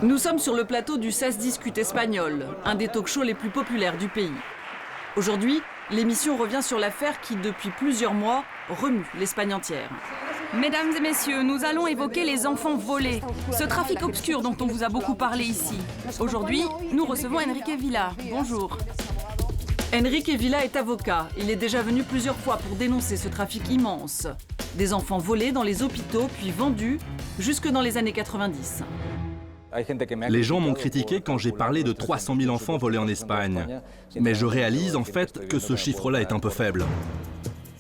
Nous sommes sur le plateau du Ça se discute espagnol, un des talk-shows les plus populaires du pays. Aujourd'hui, l'émission revient sur l'affaire qui, depuis plusieurs mois, remue l'Espagne entière. Mesdames et messieurs, nous allons évoquer les enfants volés, ce trafic obscur dont on vous a beaucoup parlé ici. Aujourd'hui, nous recevons Enrique Vila. Bonjour. Enrique Vila est avocat. Il est déjà venu plusieurs fois pour dénoncer ce trafic immense. Des enfants volés dans les hôpitaux puis vendus jusque dans les années 90. Les gens m'ont critiqué quand j'ai parlé de 300 000 enfants volés en Espagne. Mais je réalise en fait que ce chiffre-là est un peu faible.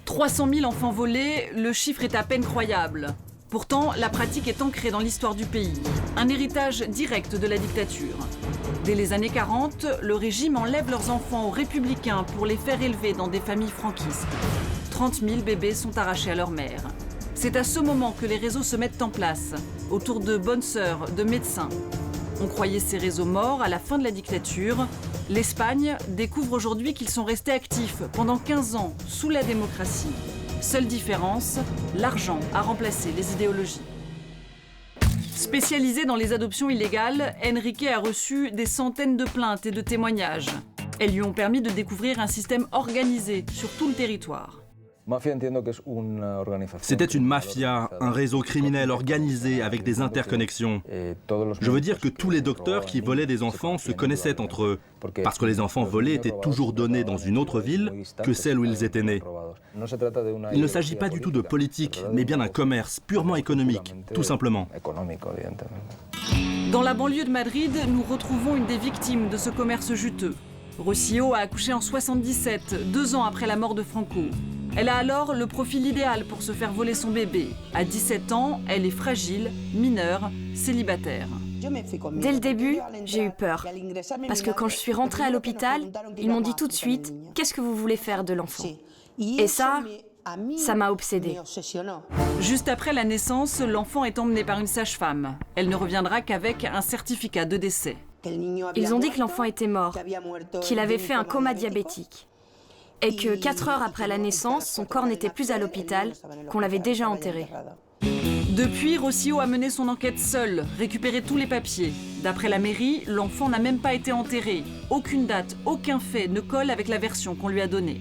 300 000 enfants volés, le chiffre est à peine croyable. Pourtant, la pratique est ancrée dans l'histoire du pays. Un héritage direct de la dictature. Dès les années 40, le régime enlève leurs enfants aux républicains pour les faire élever dans des familles franquistes. 30 000 bébés sont arrachés à leur mère. C'est à ce moment que les réseaux se mettent en place, autour de bonnes sœurs, de médecins. On croyait ces réseaux morts à la fin de la dictature. L'Espagne découvre aujourd'hui qu'ils sont restés actifs pendant 15 ans, sous la démocratie. Seule différence, l'argent a remplacé les idéologies. Spécialisé dans les adoptions illégales, Enrique a reçu des centaines de plaintes et de témoignages. Elles lui ont permis de découvrir un système organisé sur tout le territoire. C'était une mafia, un réseau criminel organisé avec des interconnexions. Je veux dire que tous les docteurs qui volaient des enfants se connaissaient entre eux, parce que les enfants volés étaient toujours donnés dans une autre ville que celle où ils étaient nés. Il ne s'agit pas du tout de politique, mais bien d'un commerce purement économique, tout simplement. Dans la banlieue de Madrid, nous retrouvons une des victimes de ce commerce juteux. Rocío a accouché en 77, 2 ans après la mort de Franco. Elle a alors le profil idéal pour se faire voler son bébé. À 17 ans, elle est fragile, mineure, célibataire. Dès le début, j'ai eu peur. Parce que quand je suis rentrée à l'hôpital, ils m'ont dit tout de suite « Qu'est-ce que vous voulez faire de l'enfant ?» Et ça m'a obsédée. Juste après la naissance, l'enfant est emmené par une sage-femme. Elle ne reviendra qu'avec un certificat de décès. Ils ont dit que l'enfant était mort, qu'il avait fait un coma diabétique. Et que 4 heures après la naissance, son corps n'était plus à l'hôpital, qu'on l'avait déjà enterré. Depuis, Rocío a mené son enquête seule, récupéré tous les papiers. D'après la mairie, l'enfant n'a même pas été enterré. Aucune date, aucun fait ne colle avec la version qu'on lui a donnée.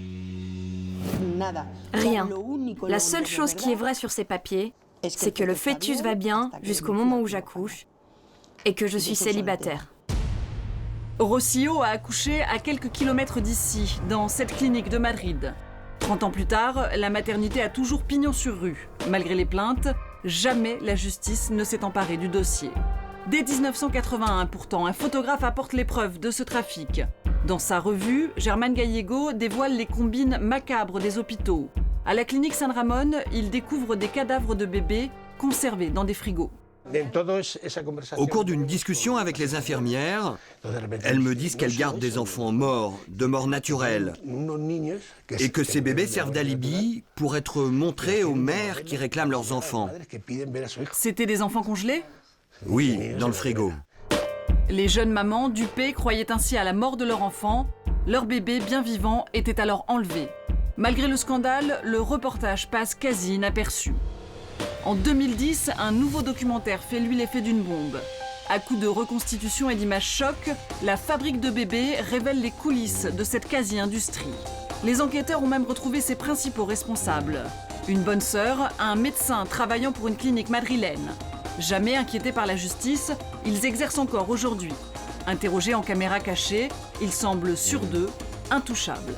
Rien. La seule chose qui est vraie sur ces papiers, c'est que le fœtus va bien jusqu'au moment où j'accouche et que je suis célibataire. Rocío a accouché à quelques kilomètres d'ici, dans cette clinique de Madrid. 30 ans plus tard, la maternité a toujours pignon sur rue. Malgré les plaintes, jamais la justice ne s'est emparée du dossier. Dès 1981, pourtant, un photographe apporte les preuves de ce trafic. Dans sa revue, Germán Gallego dévoile les combines macabres des hôpitaux. À la clinique San Ramón, il découvre des cadavres de bébés conservés dans des frigos. Au cours d'une discussion avec les infirmières, elles me disent qu'elles gardent des enfants morts, de mort naturelle, et que ces bébés servent d'alibi pour être montrés aux mères qui réclament leurs enfants. C'était des enfants congelés ? Oui, dans le frigo. Les jeunes mamans, dupées, croyaient ainsi à la mort de leur enfant. Leur bébé, bien vivant, était alors enlevé. Malgré le scandale, le reportage passe quasi inaperçu. En 2010, un nouveau documentaire fait lui l'effet d'une bombe. À coup de reconstitution et d'images choc, la fabrique de bébés révèle les coulisses de cette quasi-industrie. Les enquêteurs ont même retrouvé ses principaux responsables. Une bonne sœur, un médecin travaillant pour une clinique madrilène. Jamais inquiétés par la justice, ils exercent encore aujourd'hui. Interrogés en caméra cachée, ils semblent sûrs d'eux, intouchables.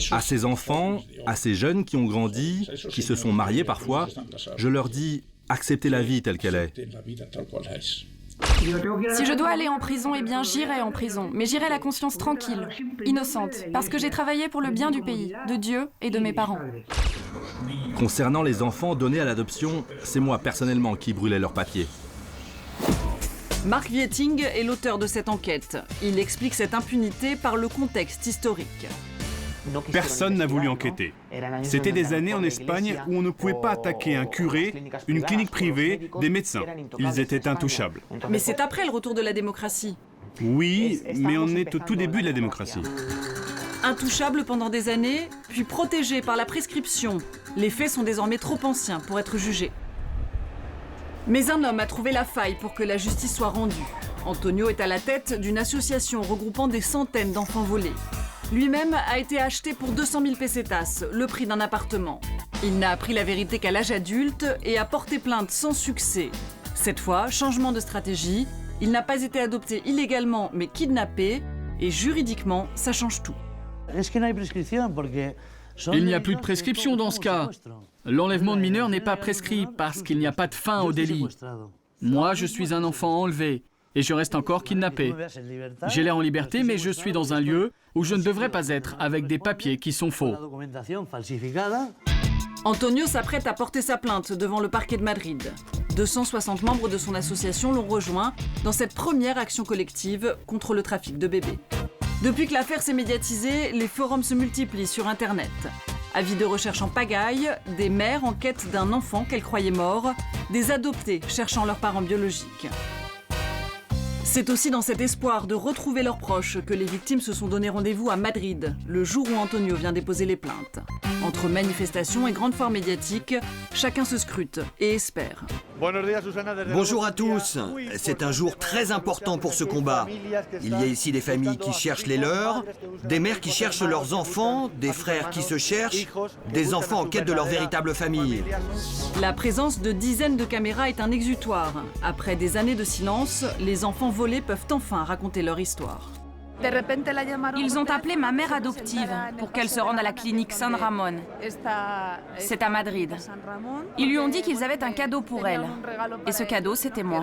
À ces enfants, à ces jeunes qui ont grandi, qui se sont mariés parfois, je leur dis « acceptez la vie telle qu'elle est ». Si je dois aller en prison, eh bien j'irai en prison, mais j'irai la conscience tranquille, innocente, parce que j'ai travaillé pour le bien du pays, de Dieu et de mes parents. Concernant les enfants donnés à l'adoption, c'est moi personnellement qui brûlais leurs papiers. Marc Wieting est l'auteur de cette enquête. Il explique cette impunité par le contexte historique. Personne n'a voulu enquêter. C'était des années en Espagne où on ne pouvait pas attaquer un curé, une clinique privée, des médecins. Ils étaient intouchables. Mais c'est après le retour de la démocratie. Oui, mais on est au tout début de la démocratie. Intouchables pendant des années, puis protégés par la prescription. Les faits sont désormais trop anciens pour être jugés. Mais un homme a trouvé la faille pour que la justice soit rendue. Antonio est à la tête d'une association regroupant des centaines d'enfants volés. Lui-même a été acheté pour 200 000 pesetas, le prix d'un appartement. Il n'a appris la vérité qu'à l'âge adulte et a porté plainte sans succès. Cette fois, changement de stratégie, il n'a pas été adopté illégalement mais kidnappé, et juridiquement, ça change tout. Il n'y a plus de prescription dans ce cas. L'enlèvement de mineurs n'est pas prescrit parce qu'il n'y a pas de fin au délit. Moi, je suis un enfant enlevé et je reste encore kidnappé. J'ai l'air en liberté, mais je suis dans un lieu où je ne devrais pas être avec des papiers qui sont faux. Antonio s'apprête à porter sa plainte devant le parquet de Madrid. 260 membres de son association l'ont rejoint dans cette première action collective contre le trafic de bébés. Depuis que l'affaire s'est médiatisée, les forums se multiplient sur Internet. Avis de recherche en pagaille, des mères en quête d'un enfant qu'elles croyaient mort, des adoptés cherchant leurs parents biologiques. C'est aussi dans cet espoir de retrouver leurs proches que les victimes se sont donné rendez-vous à Madrid, le jour où Antonio vient déposer les plaintes. Entre manifestations et grandes foires médiatiques, chacun se scrute et espère. Bonjour à tous. C'est un jour très important pour ce combat. Il y a ici des familles qui cherchent les leurs, des mères qui cherchent leurs enfants, des frères qui se cherchent, des enfants en quête de leur véritable famille. La présence de dizaines de caméras est un exutoire. Après des années de silence, les enfants volés peuvent enfin raconter leur histoire. Ils ont appelé ma mère adoptive pour qu'elle se rende à la clinique San Ramón. C'est à Madrid. Ils lui ont dit qu'ils avaient un cadeau pour elle. Et ce cadeau, c'était moi.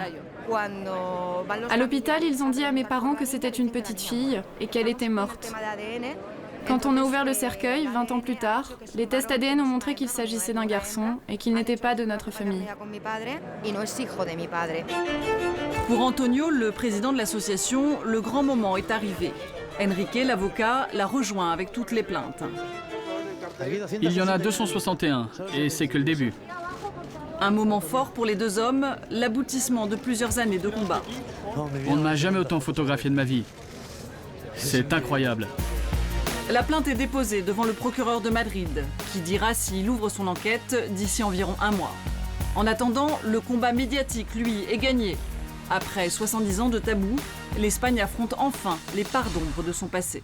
À l'hôpital, ils ont dit à mes parents que c'était une petite fille et qu'elle était morte. Quand on a ouvert le cercueil, 20 ans plus tard, les tests ADN ont montré qu'il s'agissait d'un garçon et qu'il n'était pas de notre famille. Pour Antonio, le président de l'association, le grand moment est arrivé. Enrique, l'avocat, l'a rejoint avec toutes les plaintes. Il y en a 261 et c'est que le début. Un moment fort pour les deux hommes, l'aboutissement de plusieurs années de combat. On ne m'a jamais autant photographié de ma vie. C'est incroyable. La plainte est déposée devant le procureur de Madrid, qui dira s'il ouvre son enquête d'ici environ un mois. En attendant, le combat médiatique, lui, est gagné. Après 70 ans de tabou, l'Espagne affronte enfin les parts d'ombre de son passé.